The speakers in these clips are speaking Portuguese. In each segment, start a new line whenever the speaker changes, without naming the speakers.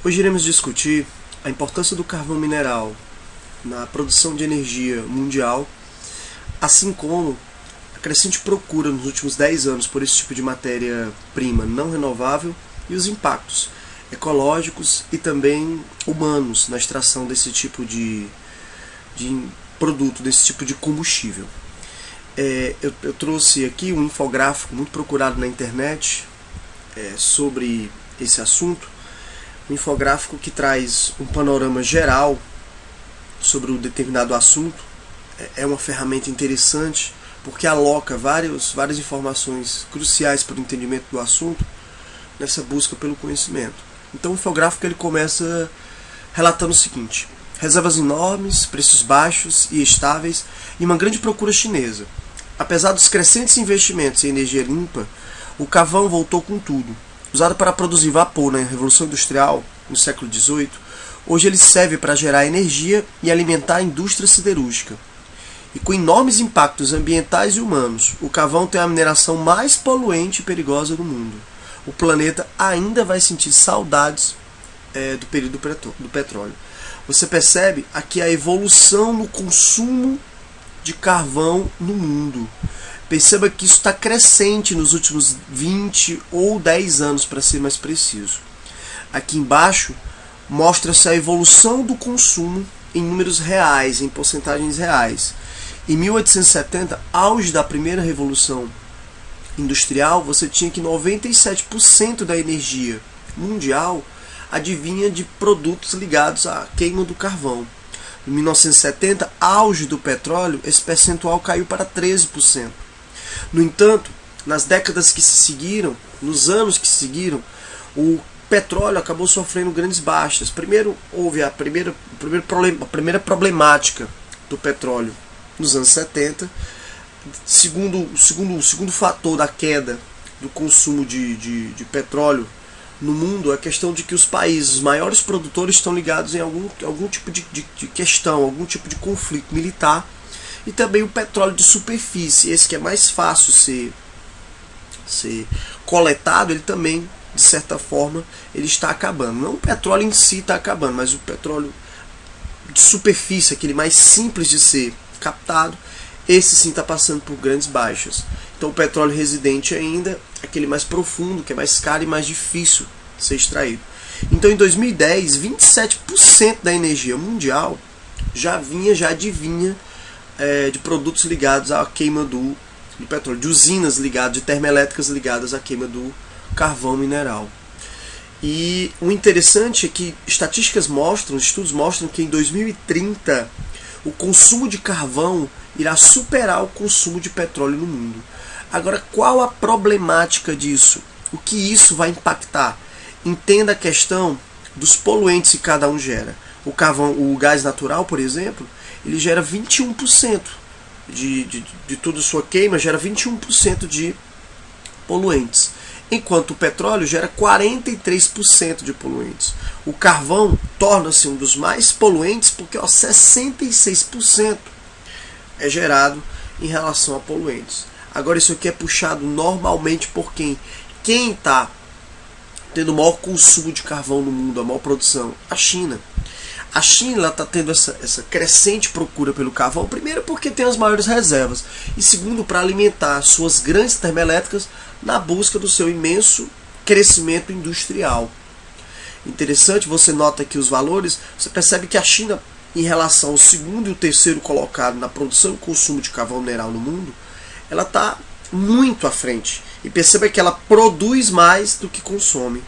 Hoje iremos discutir a importância do carvão mineral na produção de energia mundial, assim como a crescente procura nos últimos 10 anos por esse tipo de matéria-prima não renovável e os impactos ecológicos e também humanos na extração desse tipo de produto, desse tipo de combustível. Eu trouxe aqui um infográfico muito procurado na internet sobre esse assunto, um infográfico que traz um panorama geral sobre um determinado assunto. É uma ferramenta interessante porque aloca várias informações cruciais para o entendimento do assunto nessa busca pelo conhecimento. Então o infográfico ele começa relatando o seguinte: reservas enormes, preços baixos e estáveis e uma grande procura chinesa. Apesar dos crescentes investimentos em energia limpa, o carvão voltou com tudo. Usado para produzir vapor na Revolução Industrial, no século XVIII, hoje ele serve para gerar energia e alimentar a indústria siderúrgica. E com enormes impactos ambientais e humanos, o carvão tem a mineração mais poluente e perigosa do mundo. O planeta ainda vai sentir saudades do período do petróleo. Você percebe aqui a evolução no consumo de carvão no mundo. Perceba que isso está crescente nos últimos 20 ou 10 anos, para ser mais preciso. Aqui embaixo mostra-se a evolução do consumo em números reais, em porcentagens reais. Em 1870, auge da primeira revolução industrial, você tinha que 97% da energia mundial advinha de produtos ligados à queima do carvão. Em 1970, auge do petróleo, esse percentual caiu para 13%. No entanto, nas décadas que se seguiram, nos anos que se seguiram, o petróleo acabou sofrendo grandes baixas. Primeiro houve a primeira problemática do petróleo nos anos 70. Segundo fator da queda do consumo de petróleo no mundo é a questão de que os países, os maiores produtores, estão ligados em algum tipo de questão, algum tipo de conflito militar. E também o petróleo de superfície, esse que é mais fácil ser coletado, ele também, de certa forma, ele está acabando. Não o petróleo em si está acabando, mas o petróleo de superfície, aquele mais simples de ser captado, esse sim está passando por grandes baixas. Então o petróleo residente ainda, aquele mais profundo, que é mais caro e mais difícil de ser extraído. Então em 2010, 27% da energia mundial já advinha de produtos ligados à queima do petróleo, de usinas ligadas, de termoelétricas ligadas à queima do carvão mineral. E o interessante é que estatísticas estudos mostram que em 2030 o consumo de carvão irá superar o consumo de petróleo no mundo. Agora, qual a problemática disso? O que isso vai impactar? Entenda a questão dos poluentes que cada um gera. O carvão, o gás natural, por exemplo, ele gera 21% de toda a sua queima, gera 21% de poluentes. Enquanto o petróleo gera 43% de poluentes. O carvão torna-se um dos mais poluentes porque 66% é gerado em relação a poluentes. Agora isso aqui é puxado normalmente por quem? Quem está tendo o maior consumo de carvão no mundo, a maior produção? A China. A China está tendo essa crescente procura pelo carvão, primeiro porque tem as maiores reservas, e segundo para alimentar suas grandes termoelétricas na busca do seu imenso crescimento industrial. Interessante, você nota aqui os valores, você percebe que a China, em relação ao segundo e o terceiro colocado na produção e consumo de carvão mineral no mundo, ela está muito à frente. E perceba que ela produz mais do que consome.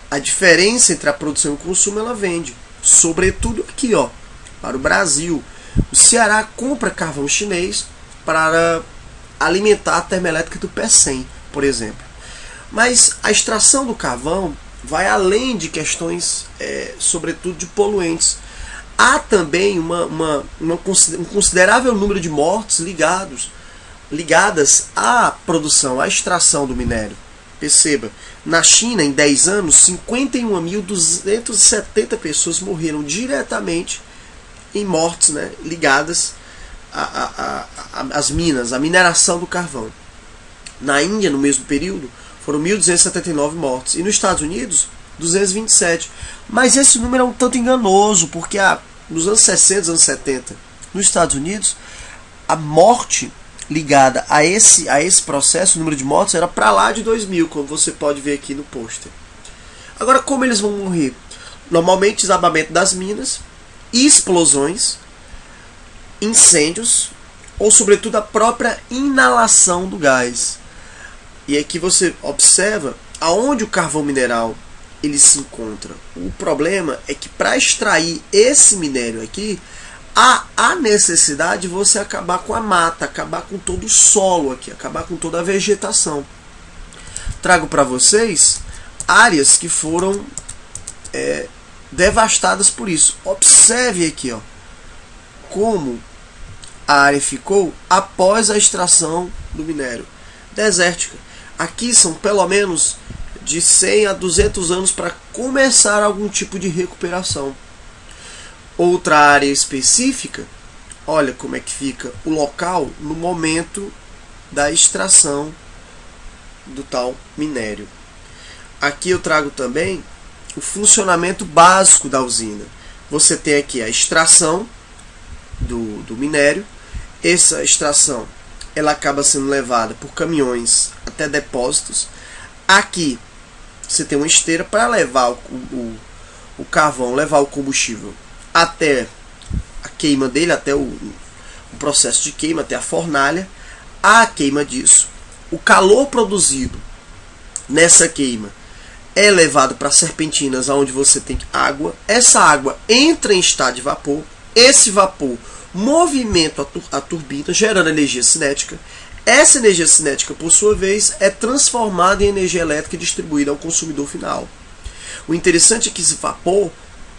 A diferença entre a produção e o consumo ela vende. Sobretudo aqui, para o Brasil. O Ceará compra carvão chinês para alimentar a termoelétrica do Pecém, por exemplo. Mas a extração do carvão vai além de questões, sobretudo, de poluentes. Há também um considerável número de mortes ligadas à produção, à extração do minério. Perceba, na China, em 10 anos, 51.270 pessoas morreram diretamente em mortes, ligadas às minas, à mineração do carvão. Na Índia, no mesmo período, foram 1.279 mortes. E nos Estados Unidos, 227. Mas esse número é um tanto enganoso, porque nos anos 60, anos 70, nos Estados Unidos, a morte ligada a esse processo, o número de mortes, era para lá de 2.000, como você pode ver aqui no pôster. Agora, como eles vão morrer? Normalmente, desabamento das minas, explosões, incêndios, ou sobretudo a própria inalação do gás. E aqui você observa aonde o carvão mineral ele se encontra. O problema é que para extrair esse minério aqui, há necessidade de você acabar com a mata, acabar com todo o solo aqui, acabar com toda a vegetação. Trago para vocês áreas que foram devastadas por isso. Observe aqui, ó, como a área ficou após a extração do minério. Desértica. Aqui são pelo menos de 100 a 200 anos para começar algum tipo de recuperação. Outra área específica, olha como é que fica o local no momento da extração do tal minério. Aqui eu trago também o funcionamento básico da usina. Você tem aqui a extração do minério. Essa extração ela acaba sendo levada por caminhões até depósitos. Aqui você tem uma esteira para levar o carvão, levar o combustível até a queima dele, até o processo de queima, até a fornalha. A queima disso, o calor produzido nessa queima é levado para serpentinas, onde você tem água. Essa água entra em estado de vapor. Esse vapor movimenta a turbina, gerando energia cinética. Essa energia cinética, por sua vez, é transformada em energia elétrica e distribuída ao consumidor final. O interessante é que esse vapor,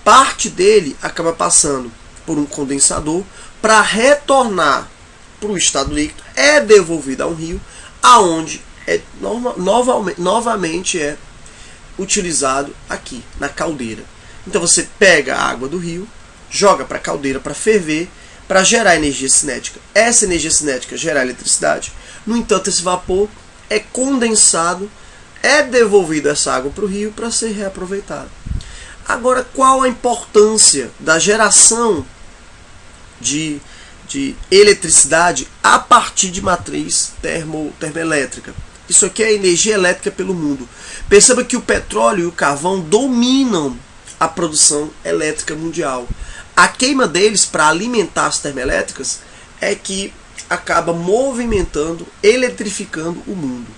parte dele acaba passando por um condensador para retornar para o estado líquido, é devolvido a um rio, aonde novamente é utilizado aqui na caldeira. Então você pega a água do rio, joga para a caldeira para ferver, para gerar energia cinética. Essa energia cinética gera eletricidade. No entanto, esse vapor é condensado, é devolvido essa água para o rio para ser reaproveitado. Agora, qual a importância da geração de eletricidade a partir de matriz termoelétrica? Isso aqui é energia elétrica pelo mundo. Perceba que o petróleo e o carvão dominam a produção elétrica mundial. A queima deles para alimentar as termoelétricas é que acaba movimentando, eletrificando o mundo.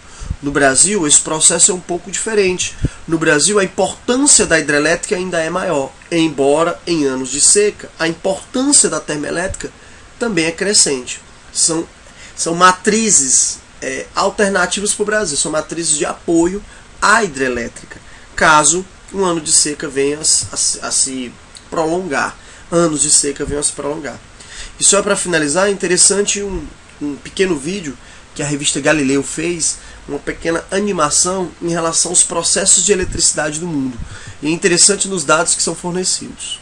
No Brasil, esse processo é um pouco diferente. No Brasil, a importância da hidrelétrica ainda é maior, embora em anos de seca, a importância da termoelétrica também é crescente. São matrizes alternativas para o Brasil, são matrizes de apoio à hidrelétrica, caso um ano de seca venha a se prolongar. Anos de seca venham a se prolongar. E só para finalizar, é interessante um pequeno vídeo que a revista Galileu fez, uma pequena animação em relação aos processos de eletricidade do mundo. E é interessante nos dados que são fornecidos.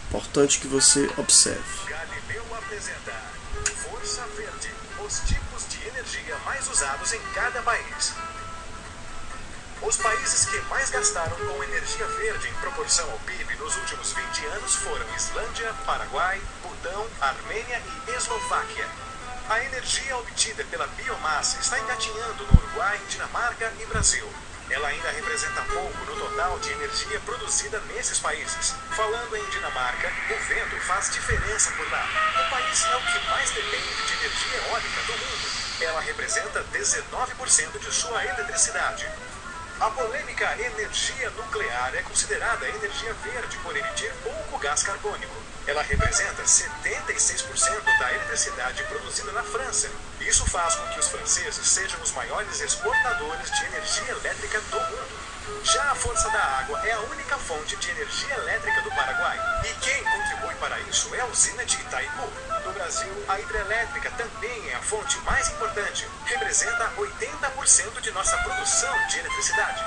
Importante que você observe.
Galileu apresenta Força Verde, os tipos de energia mais usados em cada país. Os países que mais gastaram com energia verde em proporção ao PIB nos últimos 20 anos foram Islândia, Paraguai, Butão, Armênia e Eslováquia. A energia obtida pela biomassa está engatinhando no Uruguai, Dinamarca e Brasil. Ela ainda representa pouco no total de energia produzida nesses países. Falando em Dinamarca, o vento faz diferença por lá. O país é o que mais depende de energia eólica do mundo. Ela representa 19% de sua eletricidade. A polêmica energia nuclear é considerada energia verde por emitir pouco gás carbônico. Ela representa 76% da eletricidade produzida na França. Isso faz com que os franceses sejam os maiores exportadores de energia elétrica do mundo. Já a força da água é a única fonte de energia elétrica do Paraguai. E quem contribui para isso é a usina de Itaipu. No Brasil, a hidrelétrica também é a fonte mais importante. Representa 80% de nossa produção de eletricidade.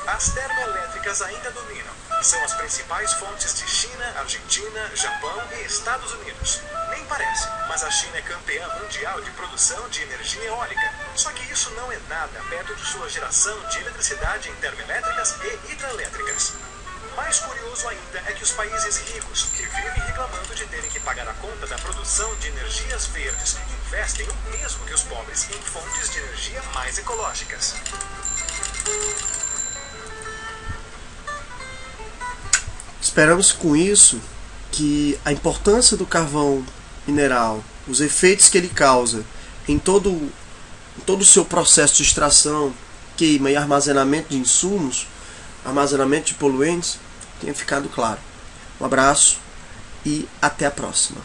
As termoelétricas ainda dominam. São as principais fontes de China, Argentina, Japão e Estados Unidos. Nem parece, mas a China é campeã mundial de produção de energia eólica. Só que isso não é nada perto de sua geração de eletricidade em termoelétricas e hidrelétricas. Mais curioso ainda é que os países ricos, que vivem reclamando de terem que pagar a conta da produção de energias verdes, investem o mesmo que os pobres em fontes de energia mais ecológicas.
Esperamos com isso que a importância do carvão mineral, os efeitos que ele causa em todo o seu processo de extração, queima e armazenamento de insumos, armazenamento de poluentes, tenha ficado claro. Um abraço e até a próxima.